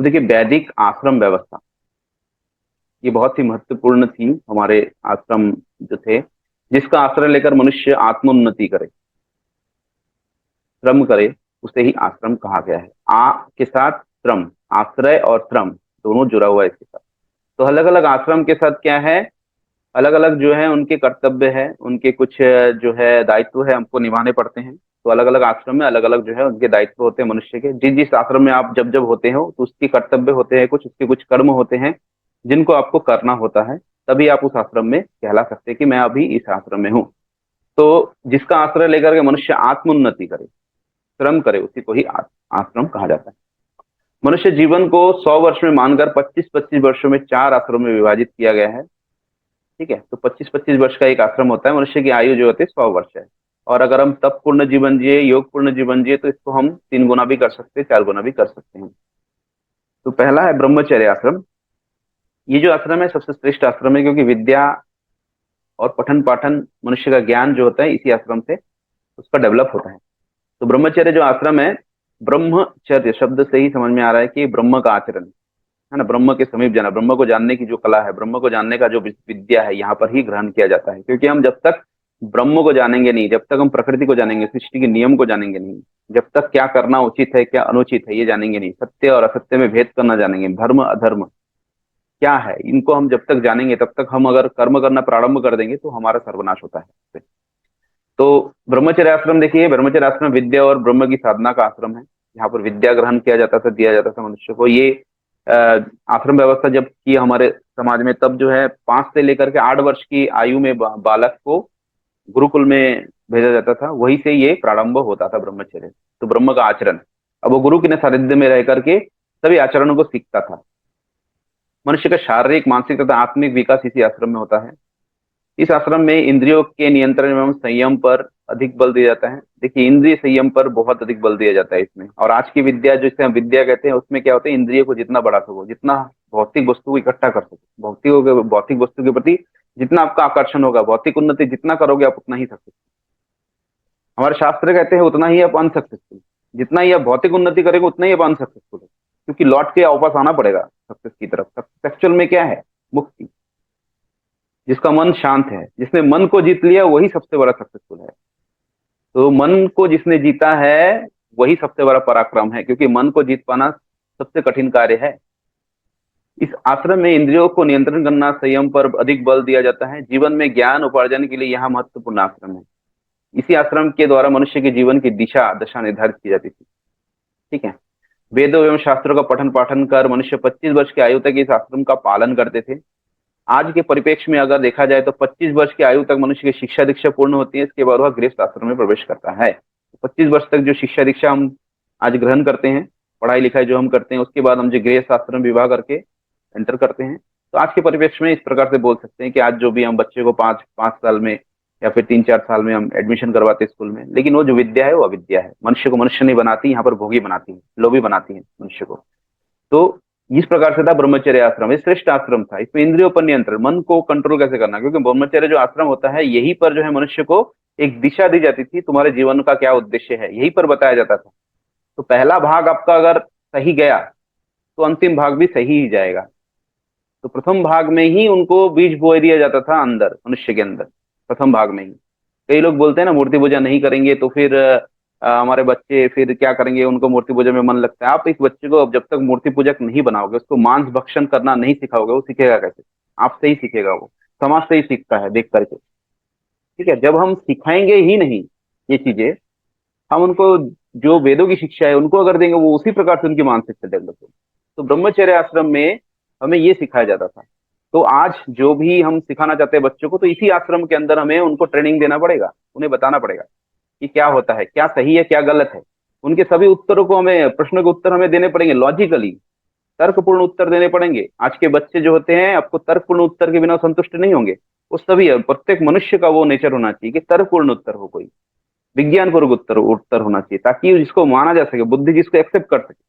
अब देखिए, वैदिक आश्रम व्यवस्था ये बहुत ही महत्वपूर्ण थी हमारे आश्रम जो थे, जिसका आश्रय लेकर मनुष्य आत्मोन्नति करे, श्रम करे, उसे ही आश्रम कहा गया है। आ के साथ श्रम, आश्रय और श्रम दोनों जुड़ा हुआ है इसके साथ। तो अलग अलग आश्रम के साथ क्या है, अलग अलग जो है उनके कर्तव्य है, उनके कुछ जो है दायित्व है हमको निभाने पड़ते हैं। तो अलग अलग आश्रम में अलग अलग जो है उनके दायित्व होते हैं मनुष्य के। जिस जिस आश्रम में आप जब जब होते हो तो उसके कर्तव्य होते हैं, कुछ उसके कुछ कर्म होते हैं जिनको आपको करना होता है। तभी आप उस आश्रम में कहला सकते हैं कि मैं अभी इस आश्रम में हूँ। तो जिसका आश्रय लेकर के मनुष्य आत्मोन्नति करे, श्रम करे, उसी को ही आश्रम कहा जाता है। मनुष्य जीवन को 100 वर्ष में मानकर 25-25 वर्षों में 4 आश्रम में विभाजित किया गया है। ठीक है, तो 25-25 वर्ष का एक आश्रम होता है। मनुष्य की आयु जो होती है 100 वर्ष है। और अगर हम तप पूर्ण जीवन जिए, योग पूर्ण जीवन जिए, तो इसको हम 3 गुना भी कर सकते हैं, 4 गुना भी कर सकते हैं। तो पहला है ब्रह्मचर्य आश्रम। ये जो आश्रम है सबसे श्रेष्ठ आश्रम है, क्योंकि विद्या और पठन पाठन, मनुष्य का ज्ञान जो होता है इसी आश्रम से उसका डेवलप होता है। तो ब्रह्मचर्य जो आश्रम है, ब्रह्मचर्य शब्द से ही समझ में आ रहा है कि ब्रह्म का आचरण है ना, ब्रह्म के समीप जाना, ब्रह्म को जानने की जो कला है, ब्रह्म को जानने का जो विद्या है, यहाँ पर ही ग्रहण किया जाता है। क्योंकि हम जब तक ब्रह्म को जानेंगे नहीं, जब तक हम प्रकृति को जानेंगे, सृष्टि के नियम को जानेंगे नहीं, जब तक क्या करना उचित है क्या अनुचित है ये जानेंगे नहीं, सत्य और असत्य में भेद करना जानेंगे, धर्म अधर्म क्या है, इनको हम जब तक जानेंगे, तब तक हम अगर कर्म करना प्रारंभ कर देंगे तो हमारा सर्वनाश होता है। तो ब्रह्मचर्य आश्रम देखिए, ब्रह्मचर्य आश्रम विद्या और ब्रह्म की साधना का आश्रम है। यहाँ पर विद्या ग्रहण किया जाता था, दिया जाता था मनुष्य को। ये अ, आश्रम व्यवस्था जब की हमारे समाज में, तब जो है 5 से लेकर के 8 वर्ष की आयु में बालक को गुरुकुल में भेजा जाता था। वहीं से ये प्रारंभ होता था ब्रह्मचर्य, तो ब्रह्म का आचरण। अब वो गुरु के सानिध्य में रह करके सभी आचरणों को सीखता था। मनुष्य का शारीरिक, मानसिक तथा आत्मिक विकास इसी आश्रम में होता है। इस आश्रम में इंद्रियों के नियंत्रण एवं संयम पर अधिक बल दिया जाता है। देखिए, इंद्रिय संयम पर बहुत अधिक बल दिया जाता है इसमें। और आज की विद्या, जिसे हम विद्या कहते हैं, उसमें क्या होता है, इंद्रियों को जितना बढ़ा सको, जितना भौतिक वस्तु को इकट्ठा कर सको, भौतिक वस्तु के प्रति जितना आपका आकर्षण होगा, भौतिक उन्नति जितना करोगे आप उतना ही सक्सेसफुल। हमारे शास्त्र कहते हैं उतना ही आप अनसक्सेसफुल। जितना ही आप भौतिक उन्नति करेंगे उतना ही आप अनसक्सेसफुल है, क्योंकि लौट के वापस आना पड़ेगा सक्सेस की तरफ। एक्चुअल में क्या है, मुक्ति। जिसका मन शांत है, जिसने मन को जीत लिया, वही सबसे बड़ा सक्सेसफुल है। तो मन को जिसने जीता है वही सबसे बड़ा पराक्रम है, क्योंकि मन को जीत पाना सबसे कठिन कार्य है। इस आश्रम में इंद्रियों को नियंत्रण करना, संयम पर अधिक बल दिया जाता है। जीवन में ज्ञान उपार्जन के लिए यहाँ महत्वपूर्ण आश्रम है। इसी आश्रम के द्वारा मनुष्य के जीवन की दिशा दशा निर्धारित की जाती थी। ठीक है, वेदों एवं शास्त्रों का पठन पाठन कर मनुष्य 25 वर्ष की आयु तक इस आश्रम का पालन करते थे। आज के परिप्रेक्ष्य में अगर देखा जाए तो 25 वर्ष की आयु तक मनुष्य की शिक्षा दीक्षा पूर्ण होती है, इसके बाद वह गृहस्थ आश्रम में प्रवेश करता है। 25 वर्ष तक जो शिक्षा दीक्षा हम आज ग्रहण करते हैं, पढ़ाई लिखाई जो हम करते हैं, उसके बाद हम जो गृहस्थ आश्रम विवाह करके एंटर करते हैं। तो आज के परिप्रेक्ष्य में इस प्रकार से बोल सकते हैं कि आज जो भी हम बच्चे को 5 5 साल में या फिर 3 4 साल में हम एडमिशन करवाते हैं स्कूल में, लेकिन वो जो विद्या है वो अविद्या है। मनुष्य को मनुष्य नहीं बनाती, यहाँ पर भोगी बनाती है, लोभी बनाती है मनुष्य को। तो इस प्रकार से था ब्रह्मचर्य आश्रम। ये श्रेष्ठ आश्रम था। इसमें इंद्रियों पर नियंत्रण, मन को कंट्रोल कैसे करना, क्योंकि ब्रह्मचर्य जो आश्रम होता है यहीं पर जो है मनुष्य को एक दिशा दी जाती थी, तुम्हारे जीवन का क्या उद्देश्य है यहीं पर बताया जाता था। तो पहला भाग आपका अगर सही गया तो अंतिम भाग भी सही ही जाएगा। तो प्रथम भाग में ही उनको बीज बो दिया जाता था अंदर, मनुष्य के अंदर, प्रथम भाग में ही। कई लोग बोलते हैं ना, मूर्ति पूजा नहीं करेंगे तो फिर हमारे बच्चे फिर क्या करेंगे, उनको मूर्ति पूजा में मन लगता है। आप एक बच्चे को अब जब तक मूर्ति पूजक नहीं बनाओगे, उसको मांस भक्षण करना नहीं सिखाओगे, वो सीखेगा कैसे? आपसे ही सीखेगा, वो समाज से ही सीखता है देख करके। ठीक है, जब हम सिखाएंगे ही नहीं ये चीजें, हम उनको जो वेदों की शिक्षा है उनको अगर देंगे, वो उसी प्रकार से उनकी मानसिकता डेवलप होगी। तो ब्रह्मचर्य आश्रम में हमें ये सिखाया जाता था। तो आज जो भी हम सिखाना चाहते हैं बच्चों को, तो इसी आश्रम के अंदर हमें उनको ट्रेनिंग देना पड़ेगा, उन्हें बताना पड़ेगा कि क्या होता है, क्या सही है क्या गलत है। उनके सभी उत्तरों को हमें, प्रश्नों के उत्तर हमें देने पड़ेंगे, लॉजिकली तर्कपूर्ण उत्तर देने पड़ेंगे। आज के बच्चे जो होते हैं, आपको तर्कपूर्ण उत्तर के बिना संतुष्ट नहीं होंगे। वो सभी, प्रत्येक मनुष्य का वो नेचर होना चाहिए कि तर्कपूर्ण उत्तर हो, कोई विज्ञान पूर्वक उत्तर उत्तर होना चाहिए, ताकि जिसको माना जा सके, बुद्धि जिसको एक्सेप्ट कर सके।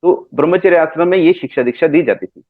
तो ब्रह्मचर्य आश्रम में ये शिक्षा दीक्षा दी जाती थी।